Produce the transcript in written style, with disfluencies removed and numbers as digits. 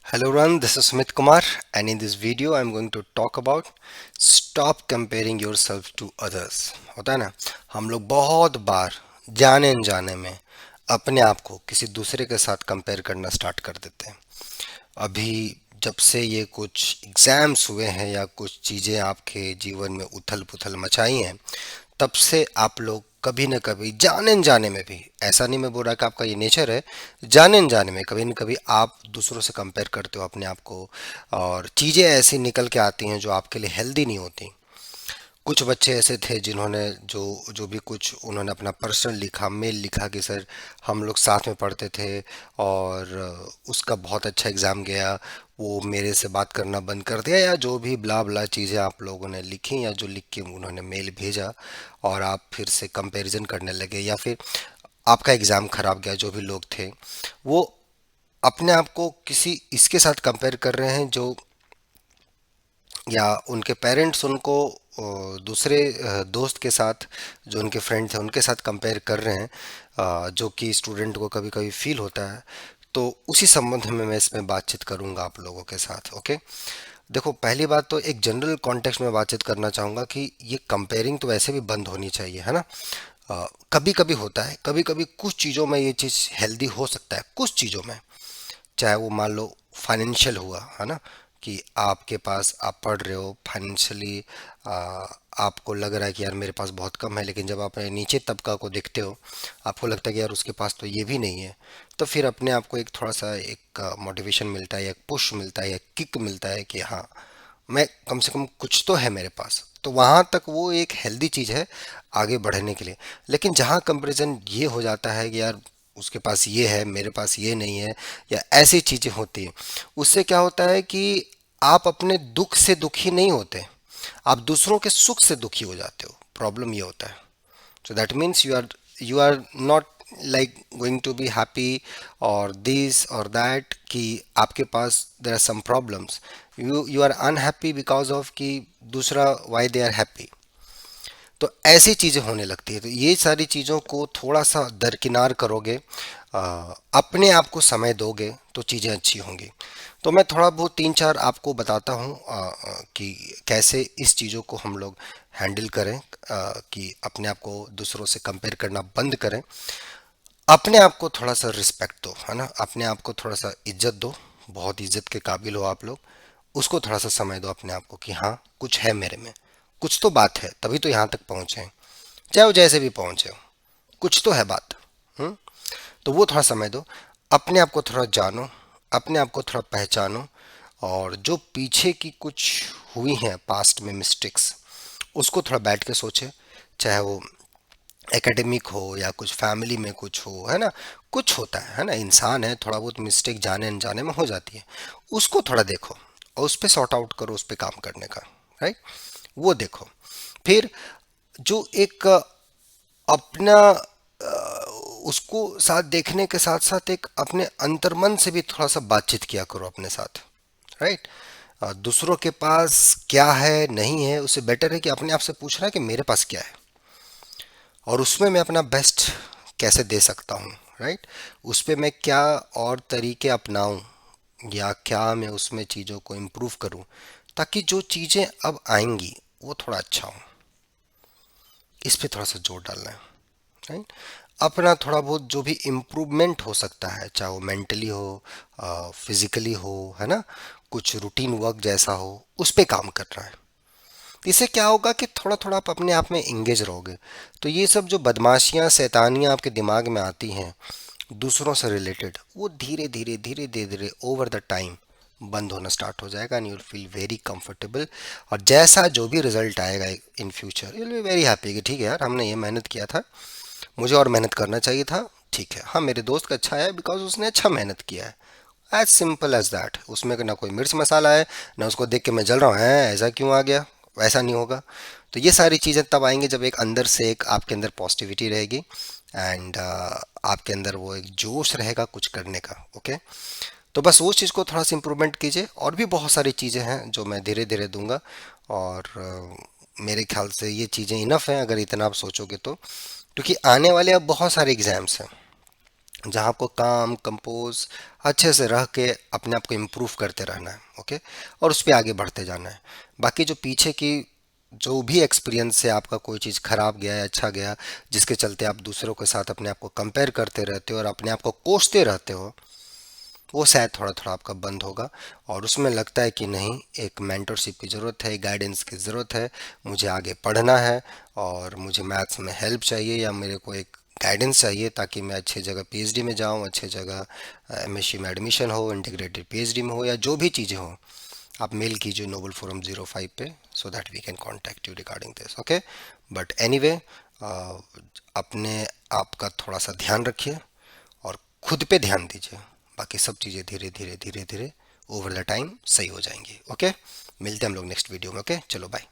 Hello everyone, this is Smith Kumar, and in this video I'm going to talk about stop comparing yourself to others। होता है ना, हम लोग बहुत बार जाने अनजाने में अपने आप को किसी दूसरे के साथ कंपेयर करना स्टार्ट कर देते हैं। अभी जब से ये कुछ एग्जाम्स हुए हैं या कुछ चीज़ें आपके जीवन में उथल पुथल मचाई हैं, तब से आप लोग कभी न कभी जाने न जाने में भी, ऐसा नहीं मैं बोल रहा कि आपका ये नेचर है, जाने न जाने में कभी न कभी आप दूसरों से कंपेयर करते हो अपने आप को, और चीज़ें ऐसी निकल के आती हैं जो आपके लिए हेल्दी नहीं होती। कुछ बच्चे ऐसे थे जिन्होंने जो जो भी कुछ उन्होंने अपना पर्सनल लिखा, मेल लिखा कि सर हम लोग साथ में पढ़ते थे और उसका बहुत अच्छा एग्ज़ाम गया, वो मेरे से बात करना बंद कर दिया, या जो भी ब्ला ब्ला चीज़ें आप लोगों ने लिखी या जो लिख के उन्होंने मेल भेजा, और आप फिर से कंपैरिजन करने लगे, या फिर आपका एग्ज़ाम ख़राब गया। जो भी लोग थे वो अपने आप को किसी इसके साथ कंपेयर कर रहे हैं, जो या उनके पेरेंट्स उनको दूसरे दोस्त के साथ, जो उनके फ्रेंड थे उनके साथ कंपेयर कर रहे हैं, जो कि स्टूडेंट को कभी कभी फील होता है। तो उसी संबंध में मैं इसमें बातचीत करूंगा आप लोगों के साथ। ओके, देखो, पहली बात तो एक जनरल कॉन्टेक्स्ट में बातचीत करना चाहूँगा कि ये कंपेयरिंग तो वैसे भी बंद होनी चाहिए, है ना। कभी कभी होता है, कभी कभी कुछ चीज़ों में ये चीज़ हेल्दी हो सकता है, कुछ चीज़ों में। चाहे वो मान लो फाइनेंशियल हुआ, है ना, कि आपके पास आप पढ़ रहे हो फाइनेंशियली, आपको लग रहा है कि यार मेरे पास बहुत कम है, लेकिन जब आप अपने नीचे तबका को देखते हो आपको लगता है कि यार उसके पास तो ये भी नहीं है। तो फिर अपने आप को एक थोड़ा सा एक मोटिवेशन मिलता है, एक पुश मिलता है, एक किक मिलता है कि हाँ, मैं कम से कम कुछ तो है मेरे पास। तो वहाँ तक वो एक हेल्दी चीज़ है आगे बढ़ने के लिए। लेकिन जहाँ कंपैरिजन ये हो जाता है कि यार उसके पास ये है मेरे पास ये नहीं है, या ऐसी चीज़ें होती हैं, उससे क्या होता है कि आप अपने दुख से दुखी नहीं होते, आप दूसरों के सुख से दुखी हो जाते हो। प्रॉब्लम ये होता है। So that means you are not like going to be happy or this or that, कि आपके पास there are some problems, you are unhappy because of कि दूसरा why they are happy। तो ऐसी चीज़ें होने लगती है। तो ये सारी चीज़ों को थोड़ा सा दरकिनार करोगे, अपने आप को समय दोगे, तो चीज़ें अच्छी होंगी। तो मैं थोड़ा बहुत तीन चार आपको बताता हूँ कि कैसे इस चीज़ों को हम लोग हैंडल करें, कि अपने आप को दूसरों से कंपेयर करना बंद करें। अपने आप को थोड़ा सा रिस्पेक्ट दो, है ना, अपने आप को थोड़ा सा इज्जत दो। बहुत इज्जत के काबिल हो आप लोग। उसको थोड़ा सा समय दो अपने आप को कि हाँ, कुछ है मेरे में, कुछ तो बात है, तभी तो यहाँ तक पहुँचे हैं। चाहे वो जैसे भी पहुँचे हो, कुछ तो है बात। हम्म। तो वो थोड़ा समय दो, अपने आप को थोड़ा जानो, अपने आप को थोड़ा पहचानो, और जो पीछे की कुछ हुई हैं पास्ट में मिस्टेक्स, उसको थोड़ा बैठ के सोचे। चाहे वो एकेडमिक हो या कुछ फैमिली में कुछ हो, है ना, कुछ होता है ना, इंसान है, थोड़ा बहुत मिस्टेक जाने अनजाने में हो जाती है। उसको थोड़ा देखो और उस पर सॉर्ट आउट करो, उस पर काम करने का, राइट, वो देखो। फिर जो एक अपना उसको साथ देखने के साथ साथ एक अपने अंतर्मन से भी थोड़ा सा बातचीत किया करो अपने साथ, राइट। दूसरों के पास क्या है नहीं है, उससे बेटर है कि अपने आप से पूछना है कि मेरे पास क्या है, और उसमें मैं अपना बेस्ट कैसे दे सकता हूँ, राइट। उस पे मैं क्या और तरीके अपनाऊं, या क्या मैं उसमें चीज़ों को इम्प्रूव करूं, ताकि जो चीज़ें अब आएंगी वो थोड़ा अच्छा हो। इस पे थोड़ा सा जोर डालना है, राइट। अपना थोड़ा बहुत जो भी इम्प्रूवमेंट हो सकता है, चाहे वो मेंटली हो, फिजिकली हो, है ना, कुछ रूटीन वर्क जैसा हो, उस पे काम करना है। इससे क्या होगा कि थोड़ा थोड़ा आप अपने आप में इंगेज रहोगे। तो ये सब जो बदमाशियां शैतानियां आपके दिमाग में आती हैं दूसरों से रिलेटेड, वो धीरे धीरे धीरे धीरे धीरे ओवर द टाइम बंद होना स्टार्ट हो जाएगा, and you will feel very comfortable. और जैसा जो भी रिजल्ट आएगा in future, you will be very happy कि ठीक है यार, हमने ये मेहनत किया था, मुझे और मेहनत करना चाहिए था। ठीक है, हाँ, मेरे दोस्त का अच्छा है बिकॉज उसने अच्छा मेहनत किया है। As simple as that. उसमें ना कोई मिर्च मसाला है, ना उसको देख के मैं जल रहा हूँ, है ऐसा क्यों आ गया, वैसा नहीं होगा। तो ये सारी चीज़ें तब आएंगी जब एक अंदर से एक आपके अंदर पॉजिटिविटी रहेगी, एंड आपके अंदर वो एक जोश रहेगा कुछ करने का। ओके, तो बस उस चीज़ को थोड़ा सा इम्प्रूवमेंट कीजिए। और भी बहुत सारी चीज़ें हैं जो मैं धीरे धीरे दूंगा, और मेरे ख्याल से ये चीज़ें इनफ हैं अगर इतना आप सोचोगे तो, क्योंकि आने वाले अब बहुत सारे एग्ज़ाम्स हैं। जहाँ आपको काम कंपोज अच्छे से रह के अपने आप को इम्प्रूव करते रहना है। ओके, और उस पर आगे बढ़ते जाना है। बाकी जो पीछे की जो भी एक्सपीरियंस है आपका, कोई चीज़ खराब गया है अच्छा गया, जिसके चलते आप दूसरों के साथ अपने आप को कंपेयर करते रहते हो और अपने आप को कोसते रहते हो, वो शायद थोड़ा थोड़ा आपका बंद होगा। और उसमें लगता है कि नहीं, एक मेंटरशिप की ज़रूरत है, गाइडेंस की ज़रूरत है, मुझे आगे पढ़ना है और मुझे मैथ्स में हेल्प चाहिए या मेरे को एक गाइडेंस चाहिए ताकि मैं अच्छी जगह पीएचडी में जाऊं, अच्छी जगह एमएससी में एडमिशन हो, इंटीग्रेटेड पीएचडी में हो, या जो भी चीज़ें हो। आप मेल कीजिए नोबल फोरम 05 पे, so that we can contact you regarding this. Okay, but anyway, अपने आप का थोड़ा सा ध्यान रखिए और खुद पे ध्यान दीजिए। बाकी सब चीज़ें धीरे धीरे धीरे धीरे ओवर द टाइम सही हो जाएंगी। ओके, मिलते हैं हम लोग नेक्स्ट वीडियो में। ओके, चलो बाय।